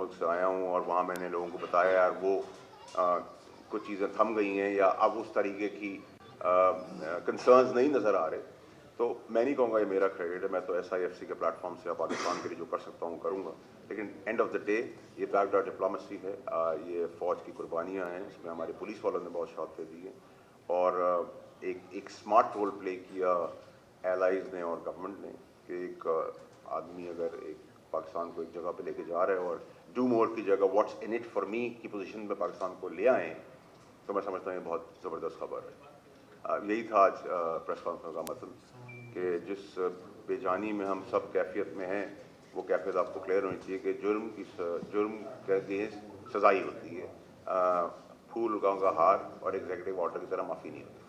मुल्क से आया हूँ और वहाँ मैंने लोगों को बताया यार वो कुछ चीज़ें थम गई हैं या अब उस तरीके की कंसर्न्स नहीं नज़र आ रहे, तो मैं नहीं कहूँगा ये मेरा क्रेडिट है। मैं तो SIFC के प्लेटफॉर्म से पाकिस्तान के लिए जो कर सकता हूँ करूँगा, लेकिन एंड ऑफ द डे ये बैकडोर डिप्लोमेसी है, ये फ़ौज की कुर्बानियाँ हैं, इसमें हमारे पुलिस वालों ने बहुत शहादतें दी हैं और एक स्मार्ट रोल प्ले किया एलाइज ने और गवर्नमेंट ने कि एक आदमी अगर एक पाकिस्तान को एक जगह पे लेके जा रहे हैं और डू मोर की जगह what's in it for me की पोजीशन में पाकिस्तान को ले आए, तो मैं समझता हूँ ये बहुत ज़बरदस्त खबर है। यही था आज प्रेस कॉन्फ्रेंस का मतलब कि जिस बेजानी में हम सब कैफियत में हैं वो कैफियत आपको क्लियर होनी चाहिए कि जुर्म के अगेंस्ट सजाई होती है, फूल उगाओं का हार और एग्जीक्यूटिव ऑर्डर की तरह माफ़ी नहीं होती।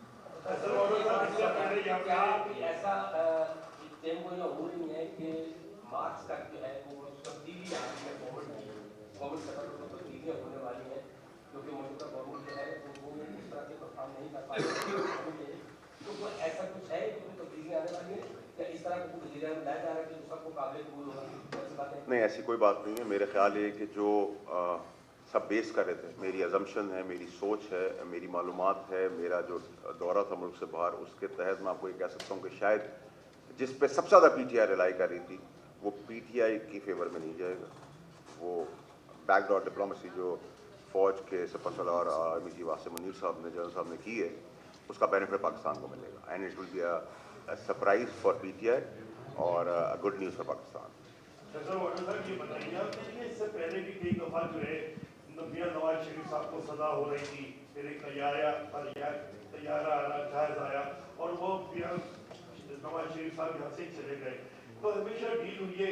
मार्च तक जो है वो तब्दीली आ रही है गवर्नमेंट तब्दीलियाँ होने वाली हैं, क्योंकि मौजूदा गवर्नमेंट जो है वो इस तरह से परफॉर्म नहीं कर पा रही, तो ऐसा कुछ है कि तब्दीलियाँ आने वाली है या इस तरह को नजरिया में लाया जा रहा है कि सबको काबिल कबूल होगा? नहीं, ऐसी कोई बात नहीं है। मेरे ख्याल है कि जो सब बेस कर रहे थे, मेरी अजम्पशन है, मेरी सोच है, मेरी मालूमात है, मेरा जो दौरा था मुल्क से बाहर, उसके तहत मैं आपको ये कह सकता हूँ कि शायद जिस पे सबसे ज़्यादा PTI रिलाई कर रही थी वो PTI की फेवर में नहीं जाएगा। वो बैकडोर डिप्लोमेसी जो फ़ौज के सलाहकार आर्मी चीफ आसिम मुनीर साहब ने जनरल साहब ने की है, उसका बेनिफिट पाकिस्तान को मिलेगा and it will be a surprise for PTI और गुड न्यूज़ फॉर पाकिस्तान। ये बताइए, इससे पहले भी कई दफ़ा जो है मियां नवाज शरीफ साहब को सजा हो रही थी, फिर एक तैयारा आना जहाज आया और वो नवाज शरीफ साहब यहाँ से चले गए, तो हमेशा डील हुई है,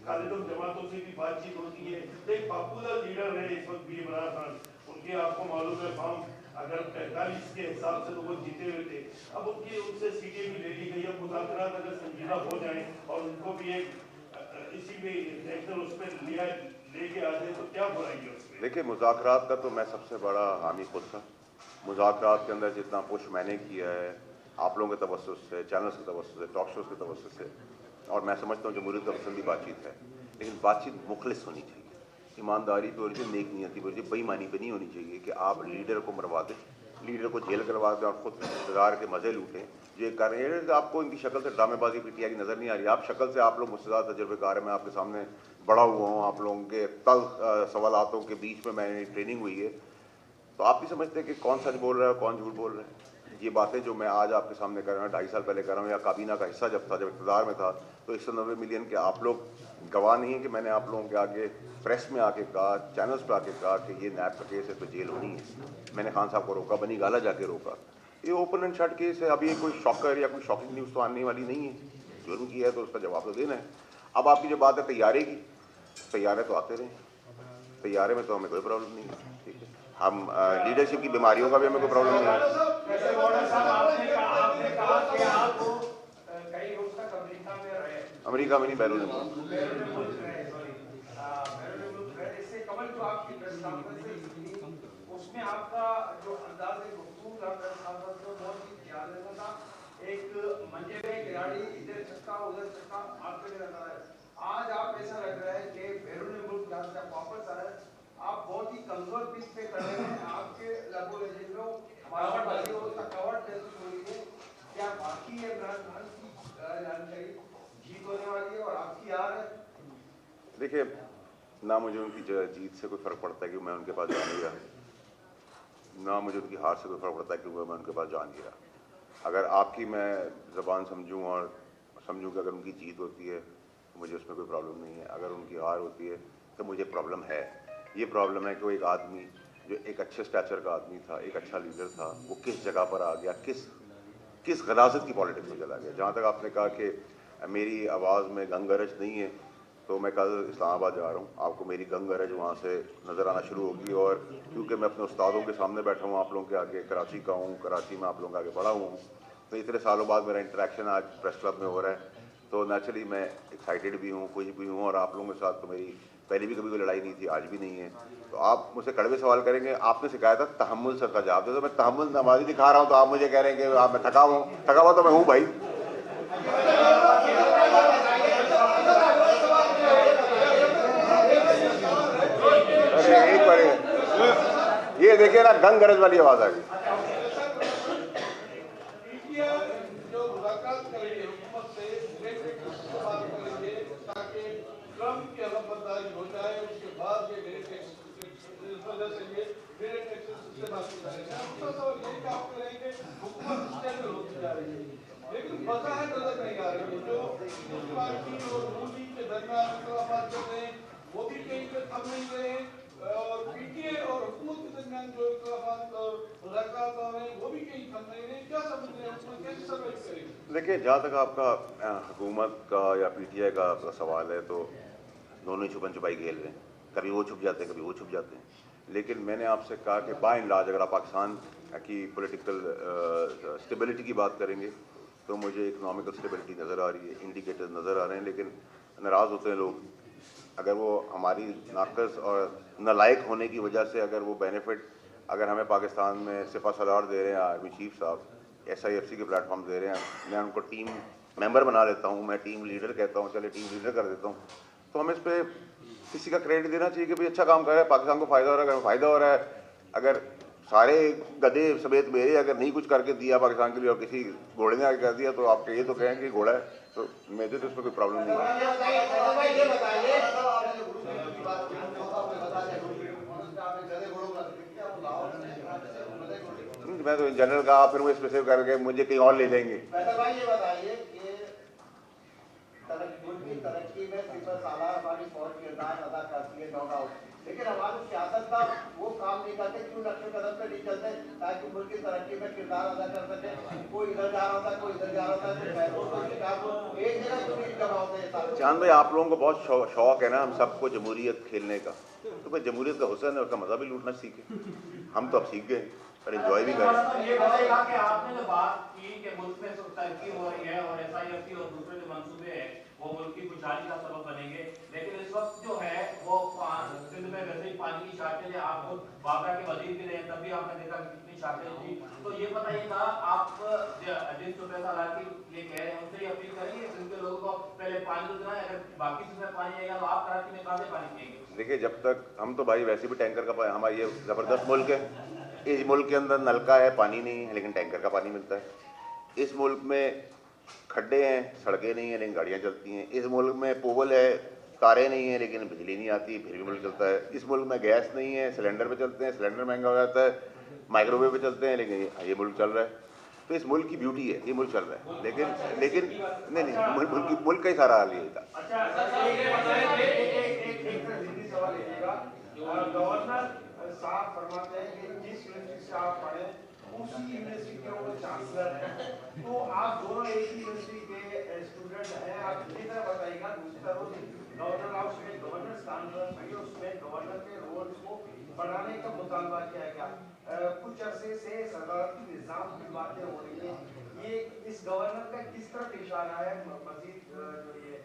खालिद जमातों से भी बातचीत होती है। एक पॉपुलर लीडर है इस वक्त भी इमरान खान, उनके आपको मालूम है फॉर्म अगर 45 के हिसाब से तो वो जीते हुए थे, अब उनसे सीटें भी ले ली गई। अब मुज़ाकरात अगर संजीदा हो जाए और उनको भी एक इसी में नेशनल उस पर लेके आ जाए तो क्या बुराई है उसमें? देखिए, मुज़ाकरात का तो मैं सबसे बड़ा हामी खुद था। मुज़ाकरात के अंदर जितना पुश मैंने किया है आप लोगों के तवज्जुह से, चैनल्स के तवज्जुह से, टॉक शोज़ के तवज्जुह से, और मैं समझता हूँ जमहूरियत का पसंदी बातचीत है, लेकिन बातचीत मुखलिस होनी चाहिए, ईमानदारी पे होनी चाहिए, नेक नियति पे होनी चाहिए, बेईमानी पे नहीं होनी चाहिए कि आप लीडर को मरवा दें, लीडर को जेल करवा दें और खुद इक़्तिदार के मज़े लूटें। ये कर रहे हैं, आपको इनकी शक्ल से ड्रामेबाजी PTI की नज़र नहीं आ रही। आप शक्ल से आप लोग मुझसे ज़्यादा तजुर्बेकार है, मैं आपके सामने बड़ा हुआ हूँ, आप लोगों के तल्ख सवालातों के बीच में मैंने ट्रेनिंग हुई है, तो आप भी समझते हैं कि कौन सच बोल रहा है कौन झूठ बोल रहा है। ये बातें जो मैं आज आपके सामने कर रहा हूँ 2.5 साल पहले कर रहा हूँ, या काबीना का हिस्सा जब इक़्तिदार में था, तो 190 मिलियन के आप लोग गवाह नहीं है कि मैंने आप लोगों के आगे प्रेस में आके कहा, चैनल्स पे आके कहा कि ये नैब का केस है तो जेल होनी है। मैंने खान साहब को रोका, बनी गाला जाके रोका। ये ओपन एंड शट केस है, अभी कोई शॉकर या कोई शॉकिंग न्यूज़ तो आने वाली नहीं है। जुर्म किया है तो उसका जवाब तो देना है। अब आपकी जो बात है तैयारे की, तैयारे तो आते रहे, तैयारे में तो हमें कोई प्रॉब्लम नहीं है, ठीक है। हम लीडरशिप की बीमारियों का भी हमें कोई प्रॉब्लम नहीं है। अमेरिका में नहीं, बैरून उसमें आपका जो अंदाज है गुफ्तगू का बहुत ही ध्यान देना था। एक मंजे में खिलाड़ी इधर छक्का उधर छक्का आपके लिए लगा है। आज आप ऐसा लग रहा है कि बैरून मुल्क जहाँ से वापस आ रहे हैं, आप बहुत ही कमजोर पिच पे कर रहे हैं। आपके लगभग थकावट महसूस हो रही है। क्या बाकी है इमरान खान की जानकारी जीत होने वाली है और आपकी हार है? देखिए, ना मुझे उनकी जीत से कोई फ़र्क पड़ता है कि मैं उनके पास जा नहीं रहा, ना मुझे उनकी हार से कोई फ़र्क पड़ता है कि मैं उनके पास जा नहीं रहा। अगर आपकी मैं ज़बान समझूँ और समझूँ कि अगर उनकी जीत होती है तो मुझे उसमें कोई प्रॉब्लम नहीं है, अगर उनकी हार होती है तो मुझे प्रॉब्लम है। ये प्रॉब्लम है कि वो एक आदमी जो एक अच्छे स्टैचर का आदमी था, एक अच्छा लीडर था, वो किस जगह पर आ गया, किस गलाजत की पॉलिटिक्स में चला गया। जहाँ तक आपने कहा कि मेरी आवाज़ में गंगरज नहीं है, तो मैं कल इस्लामाबाद जा रहा हूँ, आपको मेरी गंगरज वहाँ से नज़र आना शुरू होगी। और क्योंकि मैं अपने उस्तादों के सामने बैठा हूँ, आप लोगों के आगे, कराची का हूँ, कराची में आप लोगों के आगे पढ़ा हूँ, तो इतने सालों बाद मेरा इंटरेक्शन आज प्रेस क्लब में हो रहा है, तो नेचुरली मैं एक्साइटेड भी हूँ, खुश भी हूँ। और आप लोगों के साथ तो मेरी पहले भी कभी कोई लड़ाई नहीं थी, आज भी नहीं है। तो आप मुझसे कड़वे सवाल करेंगे, आपने सिखाया था तहम्मुल से का जवाब दे, तो मैं तहम्मुल नमाज़ी दिखा रहा हूँ, तो आप मुझे कह रहे हैं कि आप मैं थका हुआ तो मैं हूँ भाई। ये देखिए ना गंग गरज वाली आवाज आ गई। जो मुलाकात करेंगे हुकूमत से बात करेंगे ताकि ट्रम्प की अलगबर्दारी हो जाए, उसके बाद ये मेरे टैक्स इस वजह से ये मेरे टैक्स से बात करेंगे। दूसरा सवाल ये कि आप कहेंगे हुकूमत स्टेबल होती जा रही है, लेकिन वजाहत नजर नहीं आ रही है। जो पार्टी और मोदी के दरमियान इख्तिलाफात चल रहे हैं वो भी कहीं पे थम नहीं रहे हैं, और पीटीआई और हुकूमत के दरमियान जो इख्तिलाफात और मुज़ाकरात हो रहे हैं वो भी कहीं थम नहीं रहे। क्या समझ रहे हैं उसमें, कैसे सर्वाइव करेंगे? देखिए, जहाँ तक आपका हुकूमत का या पीटीआई का सवाल है तो दोनों ही छुपन छुपाई खेल रहे हैं, कभी वो छुप जाते हैं कभी वो छुप जाते हैं। लेकिन मैंने आपसे कहा कि बाय एंड लार्ज अगर आप पाकिस्तान की पॉलिटिकल स्टेबिलिटी की बात करेंगे तो मुझे इकोनॉमिकल स्टेबिलिटी नज़र आ रही है, इंडिकेटर्स नज़र आ रहे हैं। लेकिन नाराज़ होते हैं लोग अगर वो हमारी नाकस और नालायक होने की वजह से अगर वो बेनिफिट अगर हमें पाकिस्तान में सिपा सलार दे रहे हैं, आर्मी चीफ साहब SIFC के प्लेटफॉर्म दे रहे हैं, मैं उनको टीम मेंबर बना लेता हूँ, मैं टीम लीडर कहता हूँ, चले टीम लीडर कर देता हूँ, तो हमें इस पर किसी का क्रेडिट देना चाहिए कि भाई अच्छा काम कर रहा है, पाकिस्तान को फ़ायदा हो रहा है। अगर फ़ायदा हो रहा है, अगर सारे गधे समेत मेरे अगर नहीं कुछ करके दिया पाकिस्तान के लिए और किसी घोड़े ने आगे कर दिया तो आप ये तो कहें कि घोड़ा है, तो मुझे तो इसमें कोई प्रॉब्लम नहीं है। मैं तो इन जनरल कहा, फिर वो स्पेसिफिक करके मुझे कहीं और ले जाएंगे। ये बताइए कि तरक्की में सिपह सालार हमारी फौज किरदार अदा करती है, नो डाउट, लेकिन हमारी सियासत का वो काम नहीं करते, क्यों नक्शे कदम पे नहीं चलते ताकि मुल्क की तरक्की में किरदार अदा कर सके। कोई इधर जा रहा होता है, कोई इधर जा रहा होता है, एक जगह जमीन जमा होते हैं। चांद भाई, आप लोगों को बहुत शौक है ना हम सबको जमहूरियत खेलने का, तो भाई जमहूरियत का हुस्न है, उसका मजा भी लूटना सीखे। हम तो अब सीख गए और एंजॉय भी करें। ये बताइएगा कि आपने जो बात की कि मुल्क में तरक्की हो रही है और SIFC और दूसरे जो मंसूबे हैं वो मुल्क की खुशहाली का सबब बनेंगे, लेकिन इस वक्त जो है वो सिंध में वैसे ही पानी की शार्टेज है। आप खुद बाबरा के वजीर भी रहे, तब भी आपने देखा कि कितनी शार्टेज थी। तो ये बताइएगा, आप जिन सुबह सालार की ये कह रहे हैं उनसे ही अपील करेंगे सिंध के लोगों को पहले पानी तो देना है, अगर बाकी सुबह पानी आएगा तो आप कराची में कहाँ से पानी पिएंगे? देखिए, जब तक हम तो भाई वैसे भी टैंकर का हमारा ये ज़बरदस्त मुल्क है, इस मुल्क के अंदर नलका है, पानी नहीं है, लेकिन टैंकर का पानी मिलता है। इस मुल्क में खड्डे हैं, सड़कें नहीं हैं, लेकिन गाड़ियाँ चलती हैं। इस मुल्क में पोल है, तारें नहीं हैं, लेकिन बिजली नहीं आती, फिर भी मुल्क चलता है। इस मुल्क में गैस नहीं है, सिलेंडर पे चलते हैं, सिलेंडर महंगा हो जाता है, माइक्रोवेव पे चलते हैं, लेकिन ये मुल्क चल रहा है। तो इस मुल्क की ब्यूटी है, ये मुल्क चल रहा है। लेकिन नहीं, मुल्क का ही सारा हाल यही था। गवर्नर साहब फरमाते हैं कि जिस यूनिवर्सिटी से आप पढ़े उसी यूनिवर्सिटियों में चांसलर है, तो आप दोनों एक ही यूनिवर्सिटी के स्टूडेंट हैं। आप इसी तरह बताइएगा, दूसरी तरफ गवर्नर हाउस में गवर्नर स्थान उसमें गवर्नर के रोल को बढ़ाने का मुतालबा किया गया। कुछ अरसे से सदारती निज़ाम की बातें हो रही है, ये इस गवर्नर का किस तरह पेश आ रहा है? मजीद जो ये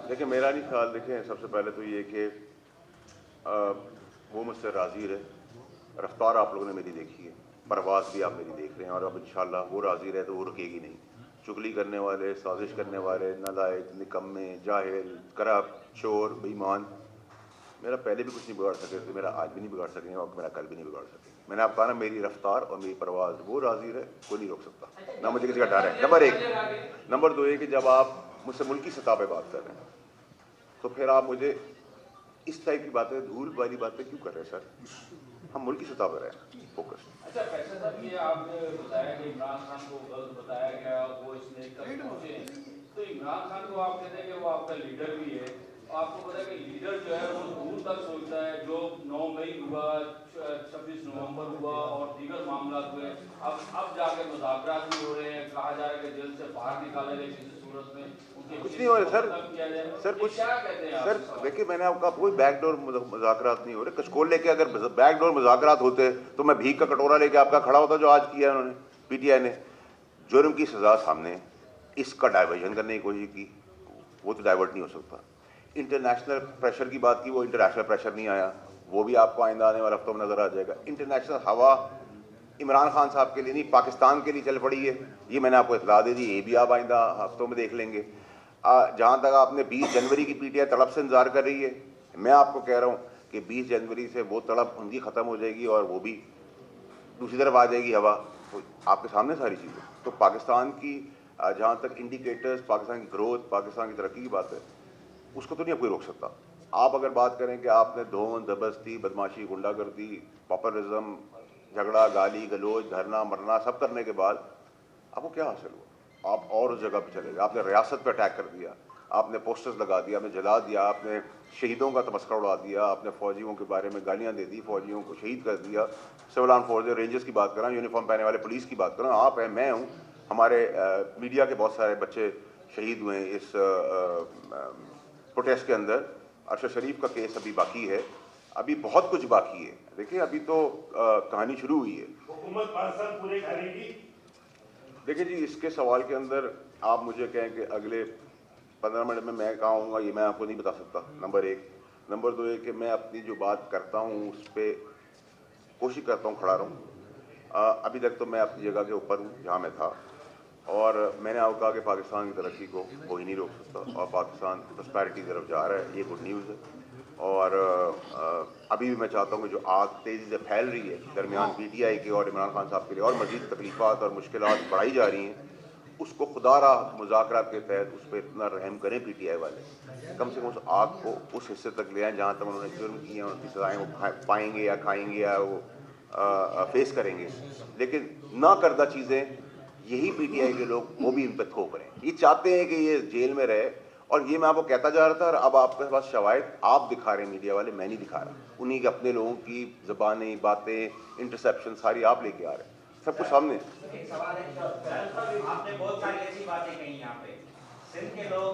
देखिए, मेरा नहीं ख्याल। देखिए, सबसे पहले तो ये कि वो मुझसे राज़ी रहे, रफ्तार आप लोगों ने मेरी देखी है, परवाज़ भी आप मेरी देख रहे हैं, और अब इंशाल्लाह वो राज़ी रहे तो वो रुकेगी नहीं। चुगली करने वाले, साजिश करने वाले, नालायक, निकम्मे, जाहिल, करप्ट, चोर, बेईमान मेरा पहले भी कुछ नहीं बिगाड़ सके थे, मेरा आज भी नहीं बिगाड़ सकेंगे और मेरा कल भी नहीं बिगाड़ सकेंगे। मैंने आपको कहा ना, मेरी रफ्तार और मेरी परवाज़, वो राज़ी रहे, कोई नहीं रोक सकता, ना मुझे किसी का डर है। नंबर एक। नंबर दो ये कि जब आप मुझसे मुल्की सतह पे बात कर रहे हैं तो फिर आप मुझे इस टाइप की बातें, धूल वाली बातें क्यों कर रहे हैं सर? हम मुल्की सतह पर हैं, फोकस। अच्छा फैसल साहब, ये आपने बताया कि इमरान खान को गलत बताया गया, वो इसलिए तक पहुंचे, तो इमरान खान को आप कहते हैं कि वो आपका लीडर भी है। आपको पता है कि लीडर जो है वो दूर तक सोचता है। जो 9 मई हुआ, 26 नवंबर हुआ और दीगर मामला हुए, अब जाके मुज़ाकरात भी हो रहे हैं, कहा जा रहा है कि जेल से बाहर निकाले गए किसी सूरत में, कुछ नहीं हो रहा सर। सर कुछ क्या कहते हैं सर? देखिए, मैंने आपका कोई बैकडोर मुज़ाकरात नहीं हो रहे। कचकोल लेके अगर बैकडोर मुज़ाकरात होते तो मैं भीख का कटोरा लेके आपका खड़ा होता, जो आज किया उन्होंने PTI ने। जुर्म की सज़ा सामने, इसका डाइवर्जन करने की कोशिश की, वो तो डाइवर्ट नहीं हो सकता। इंटरनेशनल प्रेशर की बात की, वो इंटरनेशनल प्रेशर नहीं आया, वो भी आपको आइंदा आने वाले हफ्तों में नजर आ जाएगा। इंटरनेशनल हवा इमरान खान साहब के लिए नहीं, पाकिस्तान के लिए चल पड़ी है, ये मैंने आपको इतला दे दी, ये भी आप आइंदा हफ्तों में देख लेंगे। जहाँ तक आपने 20 जनवरी की पीटीआई तड़प से इंतजार कर रही है, मैं आपको कह रहा हूँ कि 20 जनवरी से वो तड़प उनकी ख़त्म हो जाएगी और वो भी दूसरी तरफ आ जाएगी हवा। तो आपके सामने सारी चीज़ें। तो पाकिस्तान की जहाँ तक इंडिकेटर्स, पाकिस्तान की ग्रोथ, पाकिस्तान की तरक्की की बात है, उसको तो नहीं कोई रोक सकता। आप अगर बात करें कि आपने धोन दबस्ती, बदमाशी, गुंडागर्दी, पॉपुलिज्म, झगड़ा, गाली गलोच, धरना मरना सब करने के बाद आपको क्या हासिल हुआ? आप और उस जगह पे चले गए, आपने रियासत पे अटैक कर दिया, आपने पोस्टर्स लगा दिया, आपने जला दिया, आपने शहीदों का तमस्करा उड़ा दिया, आपने फौजियों के बारे में गालियाँ दे दी, फौजियों को शहीद कर दिया। सिविल आर्म फोर्सेज, रेंजर्स की बात कर रहा हूँ, यूनिफॉर्म पहने वाले पुलिस की बात कर रहा हूँ, आप हैं, मैं हूँ, हमारे मीडिया के बहुत सारे बच्चे शहीद हुए हैं इस प्रोटेस्ट के अंदर। अरशद शरीफ का केस अभी बाकी है, अभी बहुत कुछ बाकी है। देखिए अभी तो कहानी शुरू हुई है। हुकूमत 5 साल पूरे करेगी। देखिए जी, इसके सवाल के अंदर आप मुझे कहें कि अगले 15 मिनट में मैं कहाँ होऊंगा, ये मैं आपको नहीं बता सकता, नंबर 1। नंबर 2 है कि मैं अपनी जो बात करता हूँ उस पर कोशिश करता हूँ खड़ा रहूँ। अभी तक तो मैं अपनी जगह के ऊपर हूँ जहाँ मैं था, और मैंने आपको कहा कि पाकिस्तान की तरक्की को कोई नहीं रोक सकता, और पाकिस्तान प्रॉस्पेरिटी की तरफ जा रहा है, ये गुड न्यूज़ है। और अभी भी मैं चाहता हूँ कि जो आग तेज़ी से फैल रही है दरमियान पीटीआई के और इमरान खान साहब के लिए, और मज़ीद तकलीफ़ात और मुश्किलात बढ़ाई जा रही हैं, उसको खुदारा मुज़ाकरात के तहत उस पर इतना रहम करें पीटीआई वाले, कम से कम उस आग को उस हिस्से तक ले आएँ जहाँ तक उन्होंने जुर्म किए हैं, उनकी सज़ाएँ वो पाएंगे या खाएंगे या वो फेस करेंगे। लेकिन ना करदा चीज़ें यही पीटीआई के लोग वो भी इन पर थोप रहे हैं। ये चाहते हैं कि ये जेल में रहे, और ये मैं आपको कहता जा रहा था, और अब आपके पास शवाहिद आप दिखा रहे हैं, मीडिया वाले, मैं नहीं दिखा रहा। उन्हीं के अपने लोगों की ज़बानें, बातें, इंटरसेप्शन सारी आप लेके आ रहे हैं, सब कुछ सामने। एक सवाल है, आपने बहुत सारी ऐसी बातें कही यहाँ पे। सिंध के लोग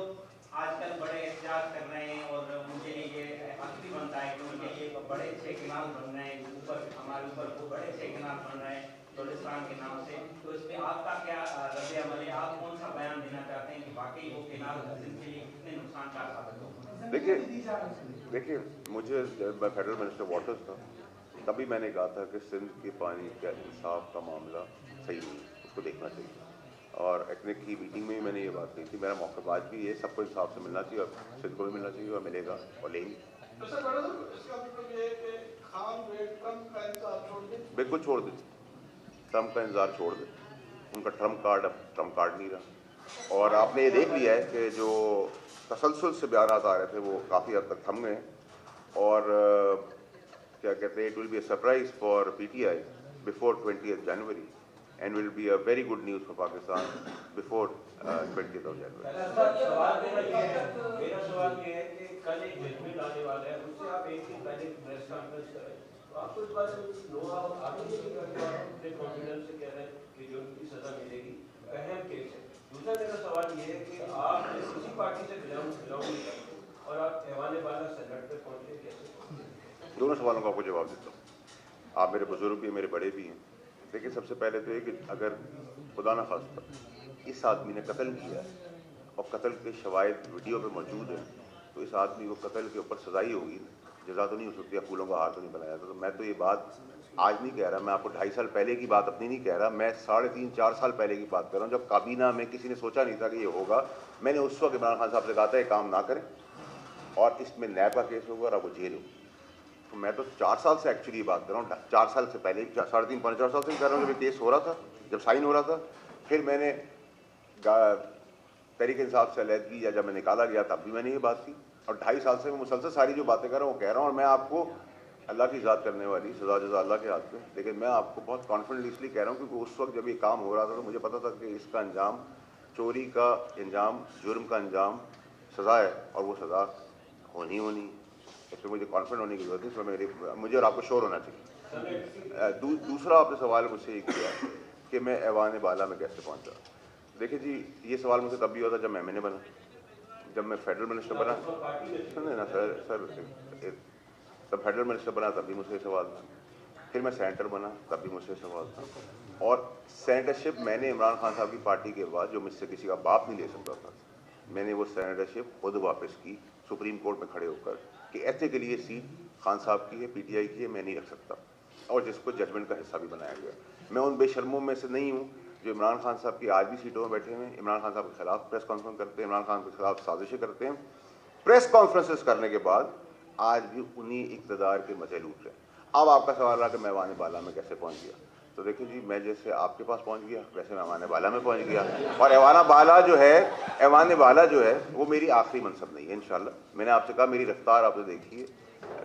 आजकल बड़े एहतजाज कर रहे हैं, और मुझे ये हक बनता है कि उनके लिए बड़े अच्छे किनाल बन रहे हैं, ऊपर हमारे ऊपर वो बड़े अच्छे किनाल बन रहे हैं बलूचिस्तान के नाम से। तो इस पर आपका क्या रद्द अमल है? आप कौन सा बयान देना चाहते हैं कि वाकई वो किनाल सिंध के लिए कितने नुकसान का साबित हो? देखिए मुझे, जब मैं फेडरल मिनिस्टर वाटर्स था तभी मैंने कहा था कि सिंध के पानी का इंसाफ का मामला सही नहीं, उसको देखना चाहिए। और एटनिक की मीटिंग में भी मैंने ये बात कही थी। मेरा मौका आज भी ये, सबको इंसाफ से मिलना चाहिए, और सिंध को भी मिलना चाहिए, और मिलेगा और लेंगे। बिल्कुल छोड़ दें, ट्रम्प का इंतजार छोड़ दें। उनका ट्रम्प कार्ड अब ट्रम्प कार्ड नहीं रहा, और आपने ये देख लिया है कि जो तसलसल से बयान आ रहे थे वो काफ़ी हद तक थम गए। और क्या कहते हैं, it will be a surprise for PTI before 20th January, and will be a very good news for Pakistan before 20th of January. मेरा सवाल ये है कि कल एक जजमेंट आने वाला है, उससे आप एक दिन पहले प्रेस कॉन्फ्रेंस करें, तो आपको इस बारे में लोग आगे नहीं कर पा रहे, अपने कॉन्फिडेंस से कह रहे हैं कि जो उनकी सजा मिलेगी, अहम केस है। दूसरा मेरा सवाल ये है कि आप किसी पार्टी से बिलोंग नहीं करते, और आप ऐवान बाला सेनेट पे पहुंचे, कैसे? दोनों सवालों का आपको जवाब देता हूँ। आप मेरे बुजुर्ग भी, मेरे बड़े भी हैं। देखिए सबसे पहले तो ये कि अगर खुदा न खास्ता इस आदमी ने कत्ल किया है और कत्ल के शवाहिद वीडियो पे मौजूद है, तो इस आदमी को कत्ल के ऊपर सजा ही होगी, जजा तो नहीं हो सकती, फूलों का हार तो नहीं बनाया था। तो मैं तो ये बात आज नहीं कह रहा, मैं आपको 2.5 साल पहले की बात अपनी नहीं कह रहा, मैं 3.5-4 साल पहले की बात कर रहा हूँ, जब काबीना में किसी ने सोचा नहीं था कि ये होगा। मैंने उस वक्त इमरान खान साहब से कहा था ये काम ना करें, और इसमें नैब का केस होगा और आपको जेल होगी। तो मैं तो 4 साल से एक्चुअली बात कर रहा हूँ, 4 साल से पहले, 3.5-4 साल से कर रहा हूँ, जब ये केस हो रहा था, जब साइन हो रहा था। फिर मैंने तहरीक इंसाफ से अलहदगी या जब मैं निकाला गया तब भी मैंने ये बात की, और 2.5 साल से मैं मुसलसल सारी जो बातें कर रहा हूँ वो कह रहा हूँ। और मैं आपको अल्लाह की ज़ात करने वाली सजा जजा अल्लाह के हाथ में, लेकिन मैं आपको बहुत कॉन्फिडेंटली इसलिए कह रहा हूँ क्योंकि उस वक्त जब ये काम हो रहा था तो मुझे पता था कि इसका अंजाम, चोरी का अंजाम, जुर्म का अंजाम सज़ा है, और वो सज़ा होनी होनी। इसमें मुझे कॉन्फिडेंट होने की जरूरत है, इसमें मुझे और आपको श्योर होना चाहिए। दूसरा आपने सवाल मुझसे ये किया कि मैं ऐवान बाला में कैसे पहुंचा। देखिए जी, ये सवाल मुझसे तब भी हुआ था जब मैं बना, जब मैं फेडरल मिनिस्टर बना। सुनिए ना सर, तब फेडरल मिनिस्टर बना तब भी मुझसे सवाल था, फिर मैं सेनेटर बना तब भी मुझसे सवाल था, और सेनेटरशिप मैंने इमरान खान साहब की पार्टी के बाद, जो मुझसे किसी का बाप नहीं ले सकता था, मैंने वो सेनेटरशिप खुद वापस की सुप्रीम कोर्ट में खड़े होकर कि एथिकली ये सीट खान साहब की है, पीटीआई की है, मैं नहीं रख सकता, और जिसको जजमेंट का हिस्सा भी बनाया गया। मैं उन बेशर्मों में से नहीं हूँ जो इमरान खान साहब की आज भी सीटों में बैठे हुए हैं, इमरान खान साहब के खिलाफ प्रेस कॉन्फ्रेंस करते हैं, इमरान खान के खिलाफ साजिशें करते हैं, प्रेस कॉन्फ्रेंसेस करने के बाद आज भी उन्हीं इक़्तिदार के मजे लूट रहे हैं। अब आपका सवाल रहा कि मैं ऐवान बाला में कैसे पहुंच गया, तो देखिए जी, मैं जैसे आपके पास पहुंच गया वैसे मैं ऐवान बाला में पहुंच गया, और ऐवान बाला जो है वो मेरी आखिरी मनसब नहीं है। इंशाल्लाह मैंने आपसे कहा, मेरी रफ्तार आपने देखी है,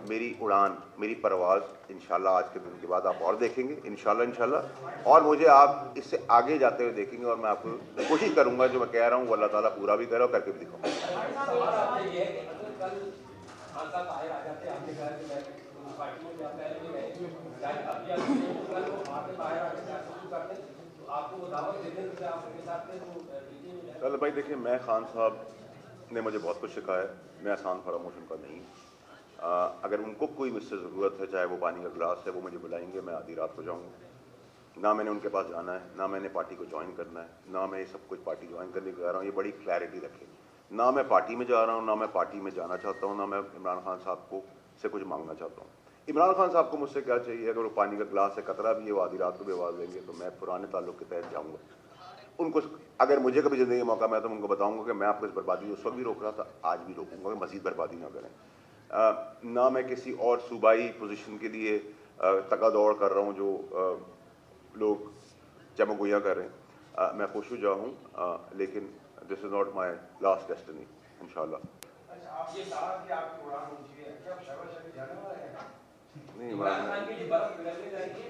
मेरी उड़ान, मेरी परवाज़ इंशाल्लाह आज के दिन के बाद आप और देखेंगे इंशाल्लाह, और मुझे आप इससे आगे जाते हुए देखेंगे, और मैं आपको कोशिश करूंगा जो मैं कह रहा हूँ वो अल्लाह ताला पूरा भी करे और करके भी दिखाऊँ। सवाल आपसे ये है कि अगर कल खान साहब बाहर आ जाते, आपने कहा कि मैं पार्टी में जाता है, कल वो बाहर आ जाते तो आपको वो दावत देते हैं कि आप उनके साथ में चलो भाई, देखिए, मैं खान साहब ने मुझे बहुत कुछ सिखाया है, मैं आसान फरामोश उनका नहीं। अगर उनको कोई मुझसे ज़रूरत है, चाहे वो पानी का गिलास है, वो मुझे बुलाएंगे, मैं आधी रात को जाऊँगा। ना मैंने उनके पास जाना है, ना मैंने पार्टी को ज्वाइन करना है, ना मैं ये सब कुछ पार्टी ज्वाइन करने को जा रहा हूँ, ये बड़ी क्लैरिटी रखें। ना मैं पार्टी में जा रहा हूँ, ना मैं पार्टी में जाना चाहता हूँ, ना मैं इमरान खान साहब को से कुछ मांगना चाहता हूँ। इमरान खान साहब को मुझसे क्या चाहिए? अगर वो पानी का गिलास है, कतरा भी है, वो आधी रात को भी आवाज़ देंगे तो मैं पुराने ताल्लुक़ के तहत जाऊँगा। उनको अगर मुझे कभी ज़िंदगी का मौका मिला तो उनको बताऊँगा कि मैं आपको इस बर्बादी उस वक्त भी रोक रहा था, आज भी रोकूँगा कि मज़ीद बर्बादी ना करें। ना मैं किसी और सूबाई पोजीशन के लिए तका दौड़ कर रहा हूँ जो लोग चमगोया कर रहे हैं। मैं खुशुजा हूँ, लेकिन this is not my last destiny इंशाल्लाह। अच्छा, आप ये कहा कि आपकी उड़ान ऊंची है, क्या शर्मा शरीफ जाने वाले हैं? नहीं, इमरान खान की बर्फ पिघलने जाएगी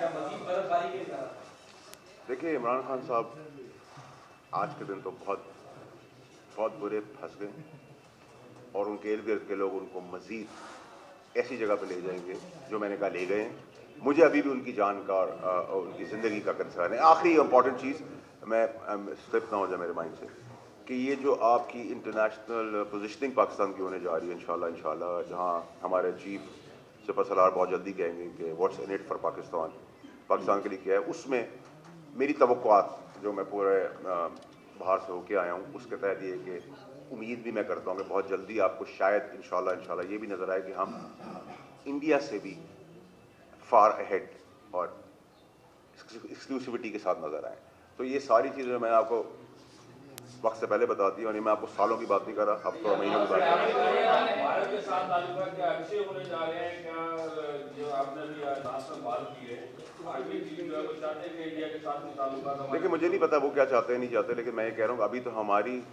या मज़ीद बर्फबारी के साथ? देखिए, इमरान खान साहब आज के दिन तो बहुत बुरे फंस गए, और उनके इर्द गिर्द के लोग उनको मज़ीद ऐसी जगह पे ले जाएंगे जो मैंने कहा ले गए हैं। मुझे अभी भी उनकी जान का और उनकी ज़िंदगी का कंसर्न है। आखिरी इंपॉर्टेंट चीज़, मैं स्लिप ना हो जाए मेरे माइंड से, कि ये जो आपकी इंटरनेशनल पोजीशनिंग पाकिस्तान की होने जा रही है इंशाल्लाह, जहाँ हमारे चीफ सिपहसालार बहुत जल्दी कहेंगे कि what's in it for Pakistan के लिए क्या है, उसमें मेरी तवक्कुआत जो मैं पूरे बाहर से होके आया हूँ उसके तहत ये कि उम्मीद भी मैं करता हूँ कि बहुत जल्दी आपको शायद इंशाल्लाह ये भी नज़र आए कि हम इंडिया से भी फार अहेड और एक्सक्लूसिविटी के साथ नज़र आए। तो ये सारी चीज़ें मैंने आपको वक्त से पहले बता दी, और ये मैं आपको सालों की बात नहीं कर रहा, हफ्तों और महीनों की बात कर रहा हूं। भारत के साथ ताल्लुकात क्या अच्छे होने जा रहे हैं? क्या जो आपने भी नाम बात की है, आगे भी जो है वो चाहते हैं कि इंडिया के साथ में ताल्लुकात हमारे? देखिए, मुझे नहीं पता वो क्या चाहते हैं नहीं चाहते, लेकिन मैं ये कह रहा हूँ अभी तो हमारी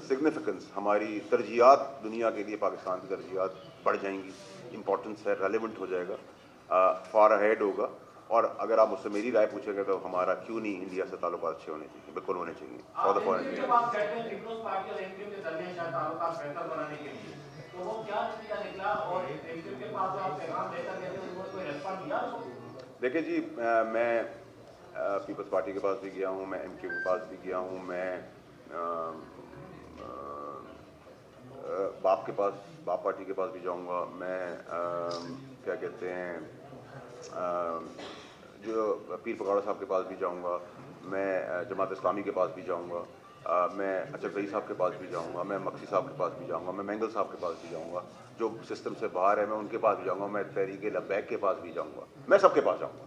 सिग्निफिकेंस, हमारी तरजीहात, दुनिया के लिए पाकिस्तान की तरजीहात बढ़ जाएंगी, इंपॉर्टेंस है, रेलिवेंट हो जाएगा, फार अहेड होगा। और अगर आप मुझसे मेरी राय पूछेंगे तो हमारा क्यों नहीं इंडिया से ताल्लुकात अच्छे होने चाहिए, बिल्कुल होने चाहिए। फॉर द फॉरेन के बाद कहते हैं पीपल्स पार्टी और एमक्यू के दरमियान शायद ताल्लुकात बेहतर बनाने के लिए, तो वो क्या नतीजा निकला? और एमक्यू के पास जो आप पैगाम देकर गए थे उन्होंने कोई रिस्पॉन्स दिया उसको? देखिए जी, मैं पीपल्स पार्टी के पास भी गया हूँ, मैं एमक्यू के पास भी गया हूँ, मैं बाप पार्टी के पास भी जाऊँगा, मैं क्या कहते हैं जो पीर पकौड़ा साहब के पास भी जाऊँगा, मैं जमात इस्लामी के पास भी जाऊँगा, मैं अचकई साहब के पास भी जाऊँगा, मैं मक्सी साहब के पास भी जाऊँगा, मैं मैंगल साहब के पास भी जाऊँगा, जो सिस्टम से बाहर है मैं उनके पास भी जाऊँगा, मैं तहरीक लब्बैक के पास भी जाऊँगा, मैं सबके पास जाऊँगा।